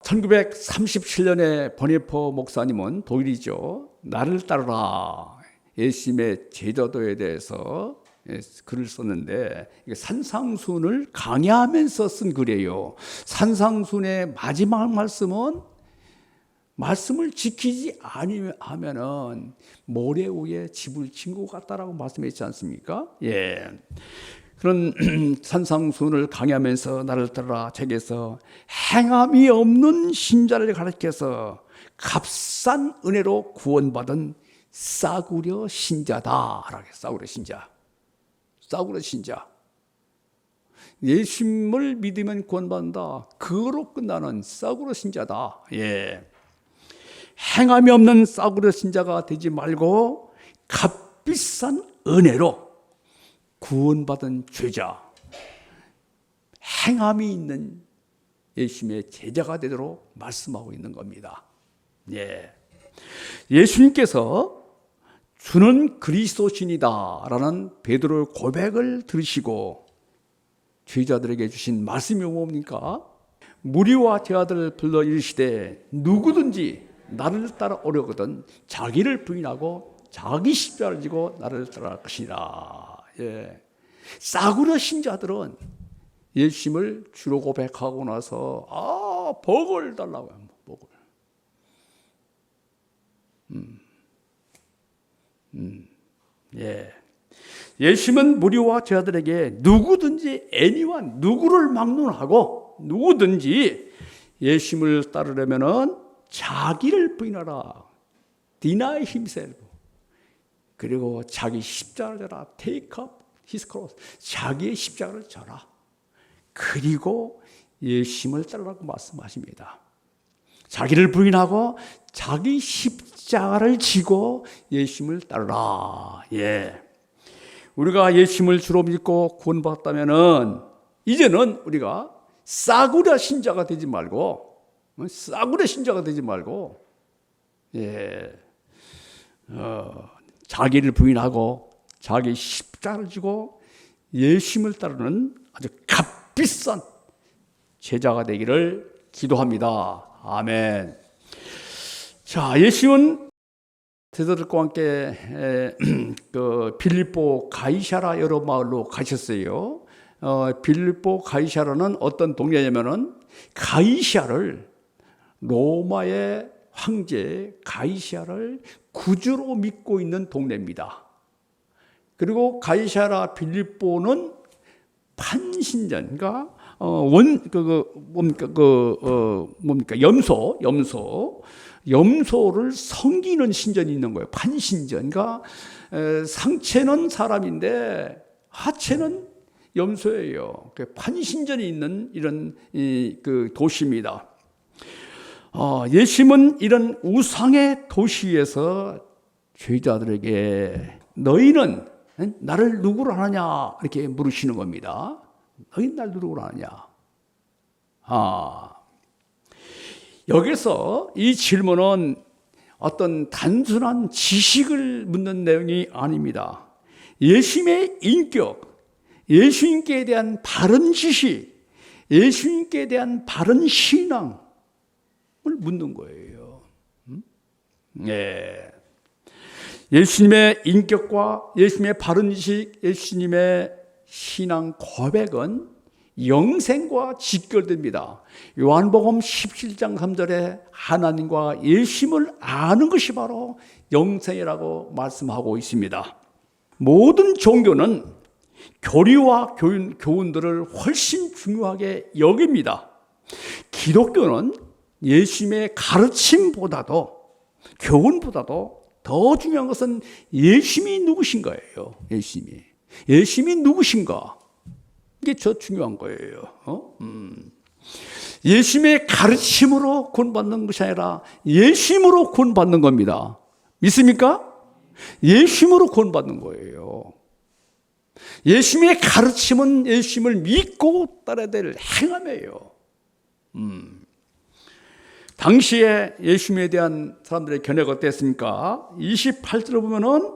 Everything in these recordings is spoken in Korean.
1937년에 버니퍼 목사님은 독일이죠. 나를 따르라. 예수님의 제자도에 대해서 글을 썼는데 산상순을 강의하면서 쓴 글이에요. 산상순의 마지막 말씀은 말씀을 지키지 아니하면은 모래 위에 집을 친 것 같다라고 말씀했지 않습니까? 예. 그런 산상순을 강의하면서 나를 따르라 책에서 행함이 없는 신자를 가르쳐서 값싼 은혜로 구원받은 싸구려 신자다라고 해요. 싸구려 신자. 싸구려 신자. 예수님을 믿으면 구원받는다. 그거로 끝나는 싸구려 신자다. 예. 행함이 없는 싸구려 신자가 되지 말고 값비싼 은혜로 구원받은 죄자, 행함이 있는 예수님의 제자가 되도록 말씀하고 있는 겁니다. 예. 예수님께서 주는 그리스도신이다라는 베드로의 고백을 들으시고 제자들에게 주신 말씀이 뭡니까? 무리와 제자들을 불러 이르시되 누구든지 나를 따라 오려거든 자기를 부인하고 자기 십자가를 지고 나를 따라갈 것이라. 예. 싸구려 신자들은 예수님을 주로 고백하고 나서 복을 달라고 해요. 복을. 예. 예수님은 무리와 제자들에게 누구든지 anyone 누구를 막론하고 누구든지 예수님을 따르려면은 자기를 부인하라. deny himself. 그리고 자기 십자가를 져라. take up his cross. 자기의 십자가를 져라. 그리고 예수님을 따르라고 말씀하십니다. 자기를 부인하고 자기 십자가를 지고 예수님을 따르라. 예. 우리가 예수님을 주로 믿고 구원받았다면은 이제는 우리가 싸구려 신자가 되지 말고 예. 자기를 부인하고 자기 십자가를 지고 예수님을 따르는 아주 값비싼 제자가 되기를 기도합니다. 아멘. 자, 예수님은 제자들과 함께 빌립보 가이사라 여러 마을로 가셨어요. 빌립보 가이사라는 어떤 동네냐면은 가이사를 로마의 황제 가이사를 구주로 믿고 있는 동네입니다. 그리고 가이사라 빌립보는 판신전, 그러니까 염소를 섬기는 신전이 있는 거예요. 판신전. 그러니까 상체는 사람인데 하체는 염소예요. 판신전이 있는 이런 그 도시입니다. 예수님은 이런 우상의 도시에서 죄자들에게 너희는 나를 누구로 하느냐 이렇게 물으시는 겁니다. 너희는 나를 누구로 하느냐. 여기서 이 질문은 어떤 단순한 지식을 묻는 내용이 아닙니다. 예수님의 인격, 예수님께 대한 바른 지식, 예수님께 대한 바른 신앙을 묻는 거예요. 네. 예수님의 인격과 예수님의 바른 지식, 예수님의 신앙 고백은 영생과 직결됩니다. 요한복음 17장 3절에 하나님과 예수님을 아는 것이 바로 영생이라고 말씀하고 있습니다. 모든 종교는 교리와 교훈들을 훨씬 중요하게 여깁니다. 기독교는 예수님의 가르침보다도 교훈보다도 더 중요한 것은 예수님이 누구신 거예요. 예수님이 누구신가? 이게 더 중요한 거예요. 예수님의 가르침으로 구원받는 것이 아니라 예수님으로 구원받는 겁니다. 믿습니까? 예수님으로 구원받는 거예요. 예수님의 가르침은 예수님을 믿고 따라야 될 행함이에요. 당시에 예수님에 대한 사람들의 견해가 어땠습니까? 28절을 보면은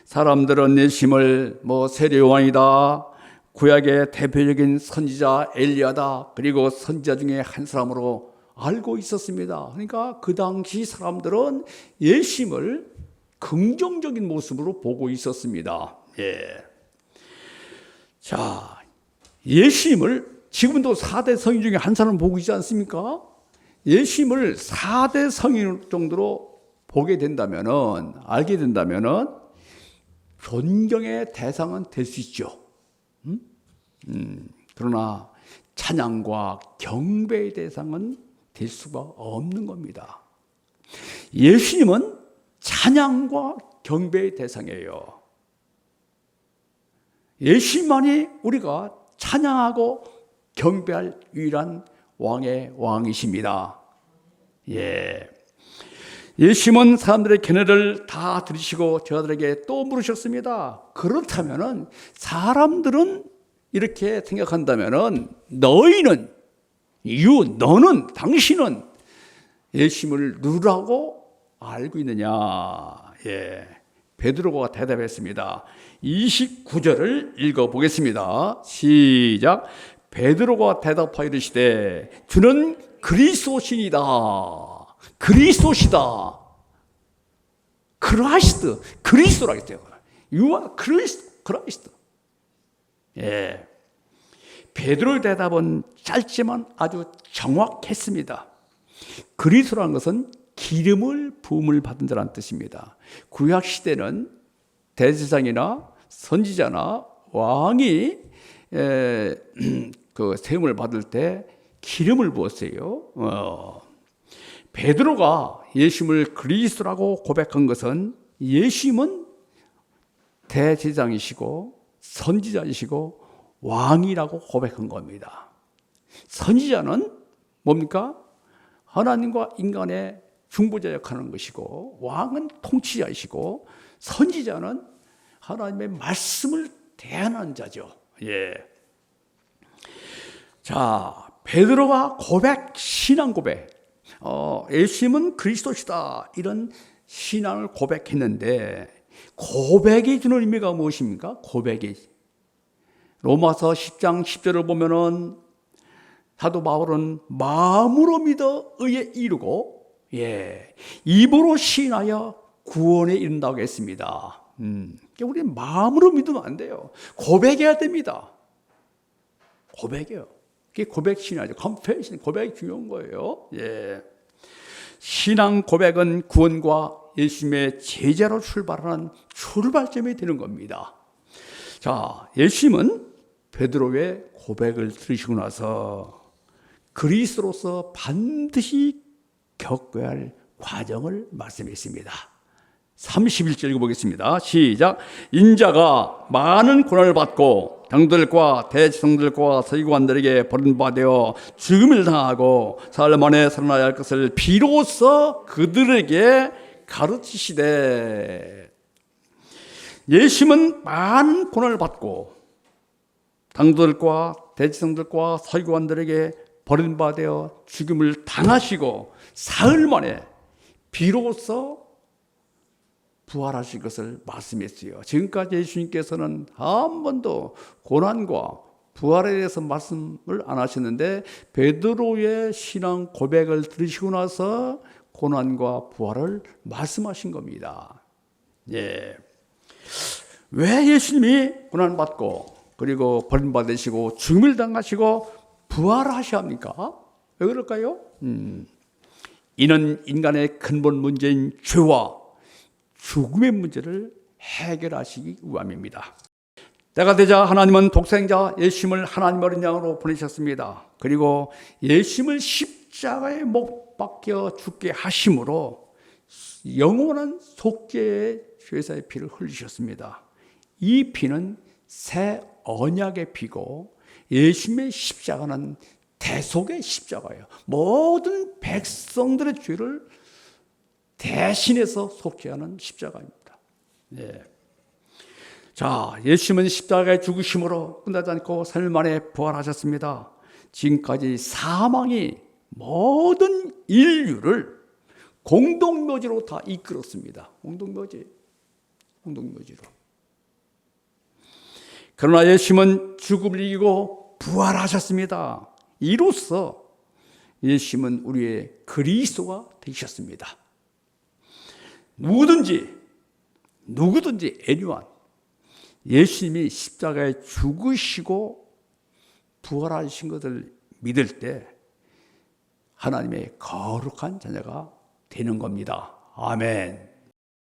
사람들은 예수님을 세례 요한이다, 구약의 대표적인 선지자 엘리야다, 그리고 선지자 중에 한 사람으로 알고 있었습니다. 그러니까 그 당시 사람들은 예수님을 긍정적인 모습으로 보고 있었습니다. 예. 자, 예수님을 지금도 4대 성인 중에 한 사람 보고 있지 않습니까? 예수님을 4대 성인 정도로 보게 된다면은, 알게 된다면은 존경의 대상은 될 수 있죠. 그러나 찬양과 경배의 대상은 될 수가 없는 겁니다. 예수님은 찬양과 경배의 대상이에요. 예수님만이 우리가 찬양하고 경배할 유일한 왕의 왕이십니다. 예. 예수님은 사람들의 견해를 다 들으시고 저들에게 또 물으셨습니다. 그렇다면은 사람들은 이렇게 생각한다면은 너는 당신은 예수님을 누구라고 알고 있느냐? 예. 베드로가 대답했습니다. 29절을 읽어보겠습니다. 시작. 베드로가 대답하여 이르시되 주는 그리스도시니다. 그리스도시다. 크라이스트, 그리스도라고 했어요. You are Christ. 예. 베드로의 대답은 짧지만 아주 정확했습니다. 그리스도라는 것은 기름을 부음을 받은 자라는 뜻입니다. 구약 시대는 대제사장이나 선지자나 왕이 그 세움을 받을 때 기름을 부었어요. 베드로가 예수님을 그리스도라고 고백한 것은 예수님은 대제사장이시고 선지자이시고 왕이라고 고백한 겁니다. 선지자는 뭡니까? 하나님과 인간의 중보자 역할을 하는 것이고, 왕은 통치자이시고, 선지자는 하나님의 말씀을 대하는 자죠. 예. 자, 베드로가 신앙 고백. 예수님은 그리스도시다. 이런 신앙을 고백했는데, 고백이 주는 의미가 무엇입니까? 고백이. 로마서 10장 10절을 보면은 사도 바울은 마음으로 믿어 의에 이르고, 예, 입으로 시인하여 구원에 이른다고 했습니다. 우리는 마음으로 믿으면 안 돼요. 고백해야 됩니다. 고백이요. 그게 고백 신앙이죠. confession, 고백이 중요한 거예요. 예. 신앙 고백은 구원과 예수님의 제자로 출발하는 출발점이 되는 겁니다. 자, 예수님은 베드로의 고백을 들으시고 나서 그리스도로서 반드시 겪어야 할 과정을 말씀했습니다. 31절 읽어보겠습니다. 시작. 인자가 많은 고난을 받고 장들과 대지성들과 서기관들에게 버림받아 죽음을 당하고 사흘 만에 살아나야 할 것을 비로소 그들에게 가르치시되. 예수님은 많은 고난을 받고 장들과 대지성들과 서기관들에게 버림받아 죽음을 당하시고 사흘 만에 비로소 부활하실 것을 말씀했어요. 지금까지 예수님께서는 한 번도 고난과 부활에 대해서 말씀을 안 하셨는데 베드로의 신앙 고백을 들으시고 나서 고난과 부활을 말씀하신 겁니다. 예. 왜 예수님이 고난받고 그리고 버림받으시고 죽음을 당하시고 부활하셔야 합니까? 왜 그럴까요? 이는 인간의 근본 문제인 죄와 죽음의 문제를 해결하시기 위함입니다. 때가 되자 하나님은 독생자 예수님을 하나님 어린 양으로 보내셨습니다. 그리고 예수님을 십자가에 못 박혀 죽게 하심으로 영원한 속죄의 죄사의 피를 흘리셨습니다. 이 피는 새 언약의 피고 예수님의 십자가는 대속의 십자가예요. 모든 백성들의 죄를 대신해서 속죄하는 십자가입니다. 네. 자, 예수님은 십자가에 죽으심으로 끝나지 않고 3일 만에 부활하셨습니다. 지금까지 사망이 모든 인류를 공동묘지로 다 이끌었습니다. 공동묘지로. 그러나 예수님은 죽음을 이기고 부활하셨습니다. 이로써 예수님은 우리의 그리스도가 되셨습니다. 누구든지 anyone 예수님이 십자가에 죽으시고 부활하신 것을 믿을 때 하나님의 거룩한 자녀가 되는 겁니다. 아멘.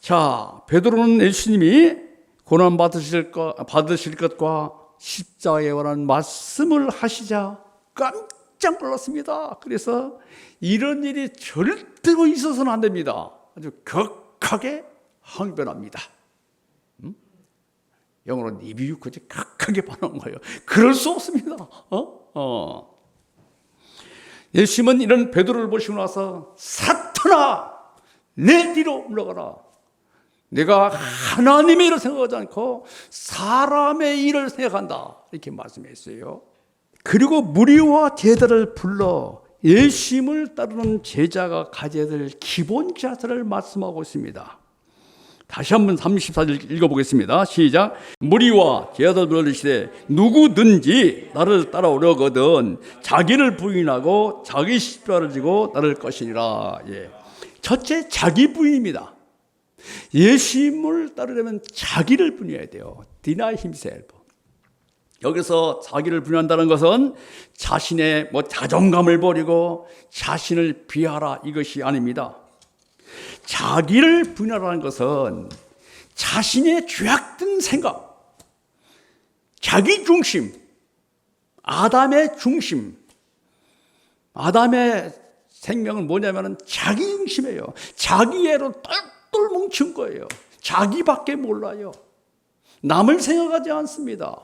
자, 베드로는 예수님이 고난 받으실 것과 십자가에 관한 말씀을 하시자 깜짝 놀랐습니다. 그래서 이런 일이 절대로 있어서는 안 됩니다. 아주 격하게 항변합니다. 영어로 리뷰크지 격하게 반응한 거예요. 그럴 수 없습니다. 예수님은 이런 베드로를 보시고 나서 사탄아 내 뒤로 물러가라. 내가 하나님의 일을 생각하지 않고 사람의 일을 생각한다. 이렇게 말씀했어요. 그리고 무리와 제자를 불러 예수님을 따르는 제자가 가져야 될 기본 자세를 말씀하고 있습니다. 다시 한번 34절 읽어보겠습니다. 시작. 무리와 제자들 불러시되 누구든지 나를 따라오려거든 자기를 부인하고 자기 십자가를 지고 나를 것이니라. 예. 첫째, 자기 부인입니다. 예수님을 따르려면 자기를 부인해야 돼요. Deny himself. 여기서 자기를 부인한다는 것은 자신의 자존감을 버리고 자신을 비하라 이것이 아닙니다. 자기를 부인하라는 것은 자신의 죄악된 생각, 자기 중심, 아담의 중심, 아담의 생명은 뭐냐면 자기 중심이에요. 자기애로 똘똘 뭉친 거예요. 자기밖에 몰라요. 남을 생각하지 않습니다.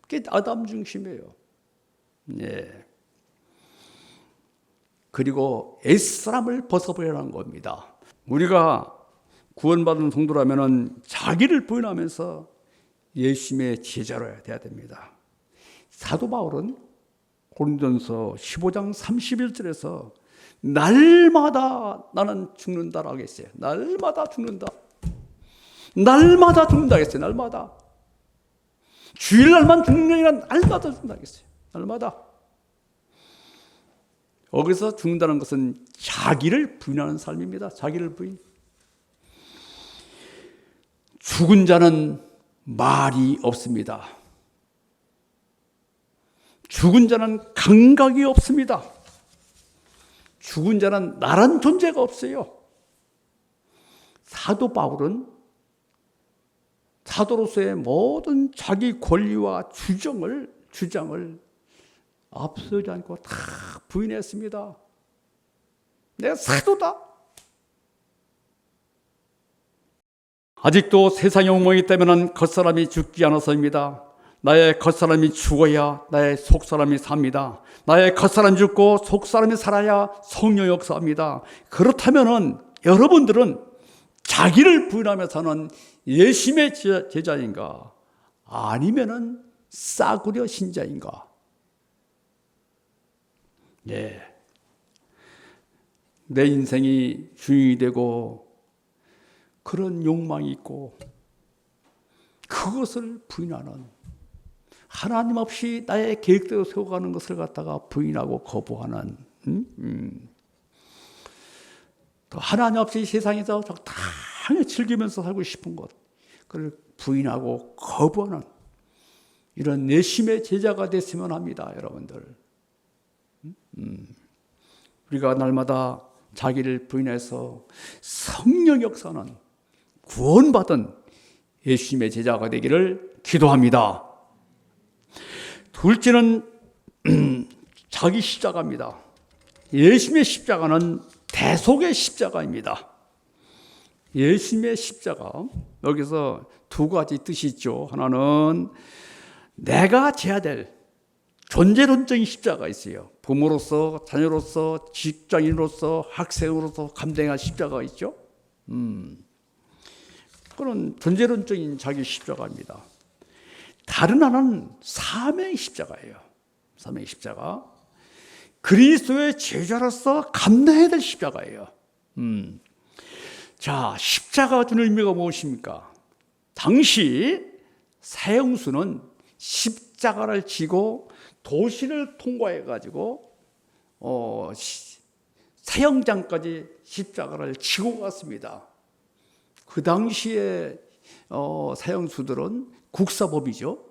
그게 아담 중심이에요. 네. 그리고 옛사람을 벗어버리라는 겁니다. 우리가 구원받은 성도라면 자기를 부인하면서 예수님의 제자로 돼야 됩니다. 사도 바울은 고린도전서 15장 31절에서 날마다 나는 죽는다라고 했어요. 날마다 죽는다. 날마다 죽는다 했어요. 날마다. 주일날만 죽는 게 아니라 날마다 죽는다 했어요. 날마다. 여기서 죽는다는 것은 자기를 부인하는 삶입니다. 자기를 부인. 죽은 자는 말이 없습니다. 죽은 자는 감각이 없습니다. 죽은 자는 나란 존재가 없어요. 사도 바울은 사도로서의 모든 자기 권리와 주장을 앞서지 않고 다 부인했습니다. 내가 사도다. 아직도 세상의 욕망이 때문에 겉사람이 죽지 않아서입니다. 나의 겉사람이 죽어야 나의 속사람이 삽니다. 나의 겉사람이 죽고 속사람이 살아야 성령이 역사합니다. 그렇다면 여러분들은 자기를 부인하며 사는 예수님의 제자인가? 아니면은 싸구려 신자인가? 예. 내 인생이 주인이 되고 그런 욕망이 있고 그것을 부인하는, 하나님 없이 나의 계획대로 세워가는 것을 갖다가 부인하고 거부하는, 또 하나님 없이 세상에서 적당히 즐기면서 살고 싶은 것, 그걸 부인하고 거부하는 이런 내심의 제자가 됐으면 합니다, 여러분들. 우리가 날마다 자기를 부인해서 성령 역사는 구원받은 예수님의 제자가 되기를 기도합니다. 둘째는 자기 십자가입니다. 예수님의 십자가는 대속의 십자가입니다. 예수님의 십자가, 여기서 두 가지 뜻이 있죠. 하나는 내가 져야 될 존재론적인 십자가가 있어요. 부모로서, 자녀로서, 직장인으로서, 학생으로서 감당할 십자가가 있죠. 그런 존재론적인 자기 십자가입니다. 다른 하나는 사명의 십자가예요. 사명의 십자가. 그리스도의 제자로서 감당해야 될 십자가예요. 자, 십자가가 주는 의미가 무엇입니까? 당시 사형수는 십자가를 지고 도시를 통과해 가지고 사형장까지 십자가를 지고 갔습니다. 그 당시에 사형수들은 국사법이죠.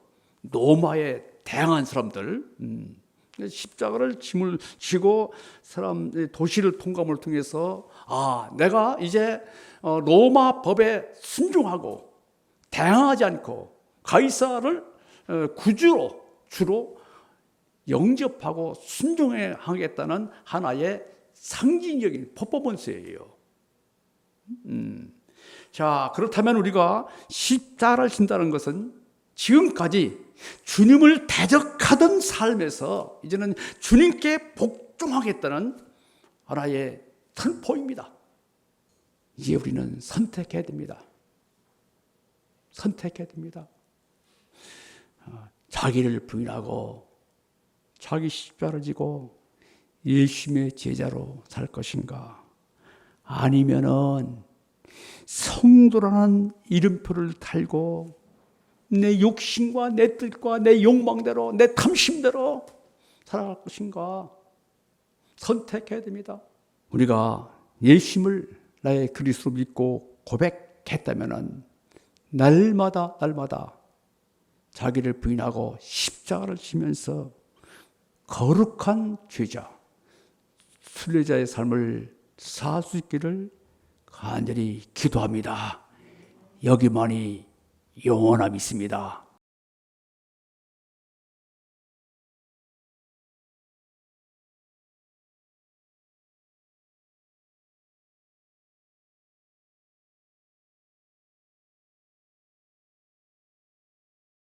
로마에 대항한 사람들, 십자가를 짐을 지고 도시를 통감을 통해서 내가 이제 로마 법에 순종하고 대항하지 않고 가이사를 주로 영접하고 순종하겠다는 하나의 상징적인 퍼포먼스예요. 자, 그렇다면 우리가 십자가를 진다는 것은 지금까지 주님을 대적하던 삶에서 이제는 주님께 복종하겠다는 하나의 선포입니다. 이제 우리는 선택해야 됩니다. 선택해야 됩니다. 자기를 부인하고 자기 십자가를 지고 예수님의 제자로 살 것인가? 아니면은 성도라는 이름표를 달고 내 욕심과 내 뜻과 내 욕망대로 내 탐심대로 살아갈 것인가? 선택해야 됩니다. 우리가 예수님을 나의 그리스도로 믿고 고백했다면은 날마다 자기를 부인하고 십자가를 지면서 거룩한 죄자, 순례자의 삶을 살 수 있기를 간절히 기도합니다. 여기만이 영원함이 있습니다.